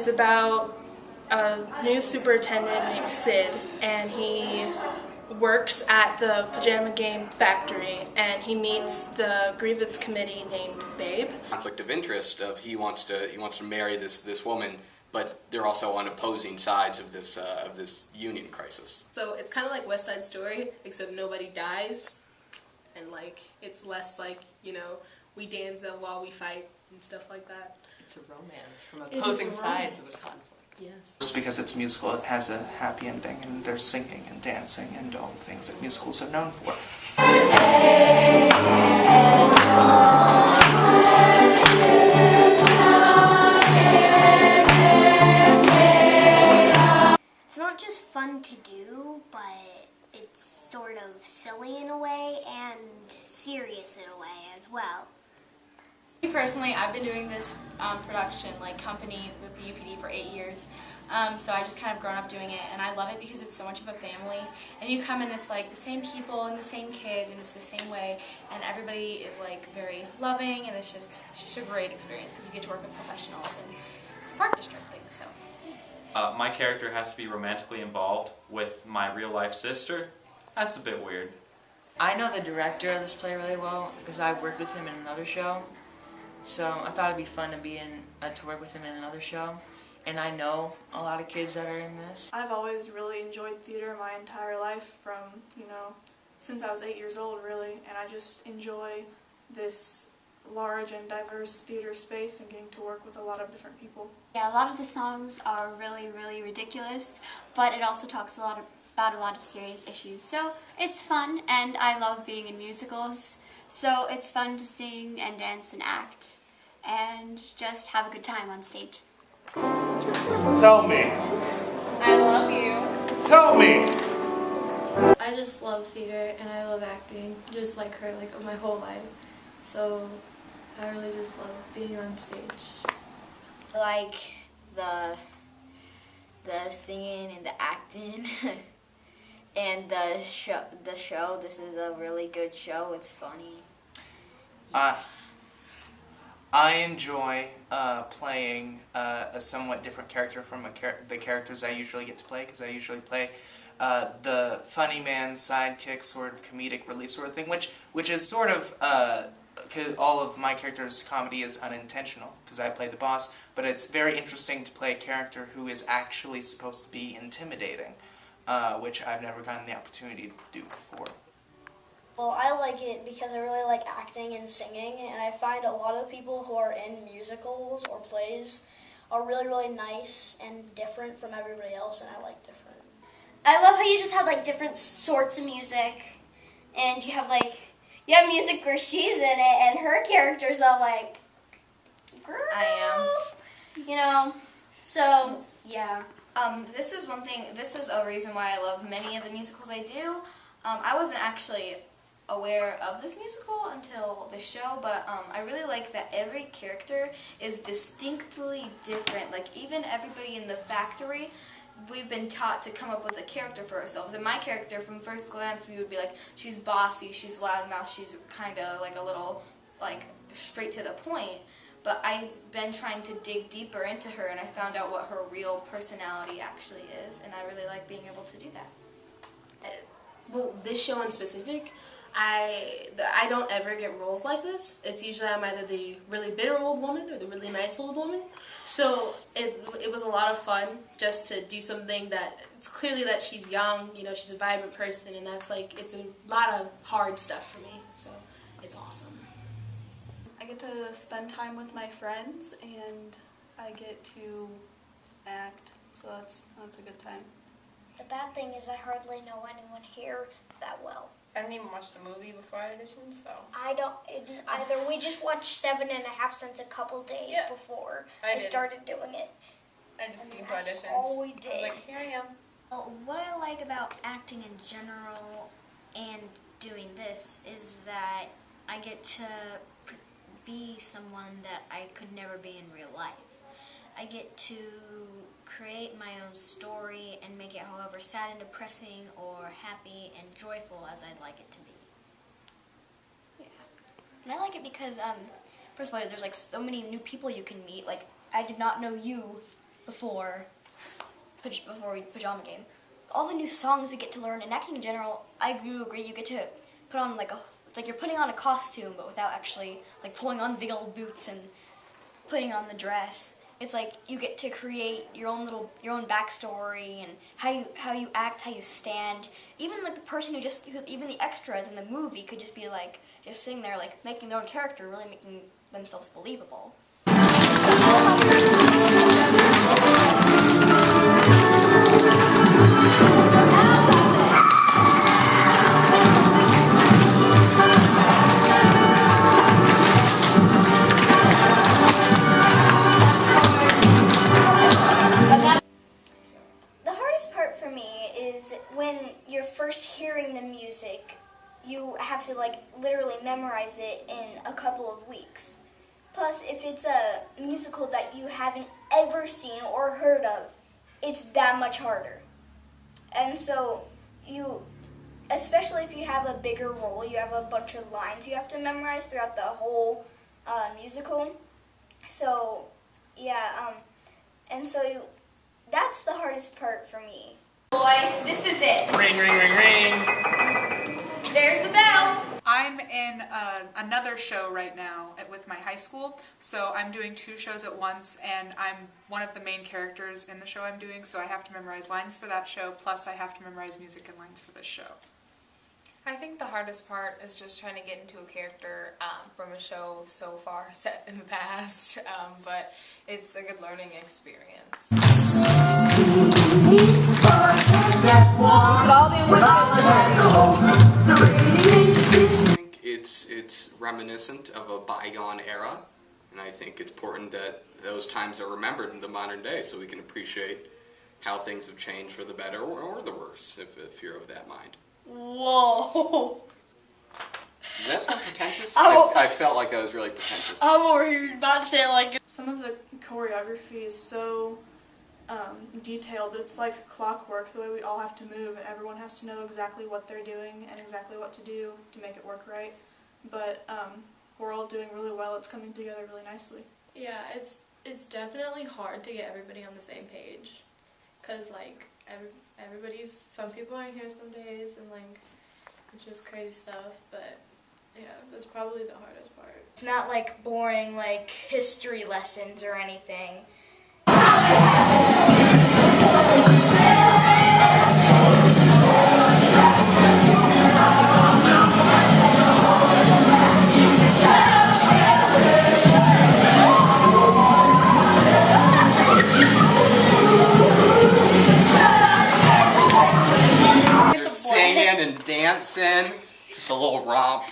is about a new superintendent named Sid, and he works at the Pajama Game factory, and he meets the grievance committee named Babe. Conflict of interest of he wants to marry this woman, but they're also on opposing sides of this union crisis. So it's kind of like West Side Story, except nobody dies, and like it's less like, you know, we dance while we fight and stuff like that. It's a romance from opposing sides of a conflict. Yes. Just because it's a musical, it has a happy ending, and there's singing and dancing and all the things that musicals are known for. It's not just fun to do, but it's sort of silly in a way and serious in a way as well. Personally, I've been doing this production company with the UPD for 8 years, so I just kind of grown up doing it, and I love it because it's so much of a family, and you come in, it's like the same people and the same kids, and it's the same way, and everybody is like very loving, and it's just a great experience because you get to work with professionals, and it's a park district thing. So my character has to be romantically involved with my real life sister. That's a bit weird. I know the director of this play really well because I worked with him in another show. So I thought it'd be fun to work with him in another show, and I know a lot of kids that are in this. I've always really enjoyed theater my entire life, from, since I was 8 years old, really, and I just enjoy this large and diverse theater space and getting to work with a lot of different people. Yeah, a lot of the songs are really, really ridiculous, but it also talks about a lot of serious issues. So it's fun, and I love being in musicals. So it's fun to sing and dance and act and just have a good time on stage. Tell me. I love you. Tell me. I just love theater and I love acting, just like her, my whole life. So I really just love being on stage. I like the singing and the acting. And the show, this is a really good show, it's funny. I enjoy playing a somewhat different character from the characters I usually get to play, because I usually play the funny man, sidekick, sort of comedic relief sort of thing, which is sort of, cause all of my character's comedy is unintentional, because I play the boss, but it's very interesting to play a character who is actually supposed to be intimidating. Which I've never gotten the opportunity to do before. Well, I like it because I really like acting and singing, and I find a lot of people who are in musicals or plays are really, really nice and different from everybody else, and I like different. I love how you just have different sorts of music, and you have music where she's in it, and her character's all girl. I am. So yeah. This is a reason why I love many of the musicals I do. I wasn't actually aware of this musical until the show, but I really like that every character is distinctly different. Even everybody in the factory, we've been taught to come up with a character for ourselves. And my character, from first glance, we would be she's bossy, she's loudmouth, she's kind of a little, straight to the point. But I've been trying to dig deeper into her, and I found out what her real personality actually is, and I really like being able to do that. Well, this show in specific, I don't ever get roles like this. It's usually I'm either the really bitter old woman or the really nice old woman. So it was a lot of fun just to do something that, it's clearly that she's young, she's a vibrant person, and that's it's a lot of hard stuff for me, so it's awesome. I get to spend time with my friends, and I get to act, so that's a good time. The bad thing is I hardly know anyone here that well. I didn't even watch the movie before I auditioned, so. I don't either. We just watched 7.5 Cents a couple days before I started doing it. I just came to That's auditions. all we did. I was here I am. Well, what I like about acting in general and doing this is that I get to be someone that I could never be in real life. I get to create my own story and make it however sad and depressing or happy and joyful as I'd like it to be. Yeah. And I like it because, first of all, there's so many new people you can meet. I did not know you, before Pajama Game. All the new songs we get to learn, and acting in general, I do agree, you get to put on it's like you're putting on a costume, but without actually like pulling on big old boots and putting on the dress. It's like you get to create your own backstory and how you act, how you stand. Even like the person even the extras in the movie could just be like just sitting there like making their own character, really making themselves believable. The hardest part for me is when you're first hearing the music, you have to like literally memorize it in a couple of weeks. Plus, if it's a musical that you haven't ever seen or heard of, it's that much harder. And so especially if you have a bigger role, you have a bunch of lines you have to memorize throughout the whole musical. So, yeah, that's the hardest part for me. Boy, this is it. Ring, ring, ring, ring. There's the bell. I'm in another show right now with my high school, so I'm doing 2 shows at once, and I'm one of the main characters in the show I'm doing, so I have to memorize lines for that show, plus I have to memorize music and lines for this show. I think the hardest part is just trying to get into a character from a show so far set in the past, but it's a good learning experience. I think it's reminiscent of a bygone era, and I think it's important that those times are remembered in the modern day so we can appreciate how things have changed for the better or the worse, if you're of that mind. Whoa! Does that sound pretentious? I felt like that was really pretentious. I'm over here about to say like some of the choreography is so detailed that it's like clockwork, the way we all have to move. Everyone has to know exactly what they're doing and exactly what to do to make it work right. But we're all doing really well. It's coming together really nicely. Yeah, it's definitely hard to get everybody on the same page, because like some people aren't here some days, and like it's just crazy stuff. But yeah, that's probably the hardest part. it's not like boring like history lessons or anything. Singing and dancing, it's just a little romp.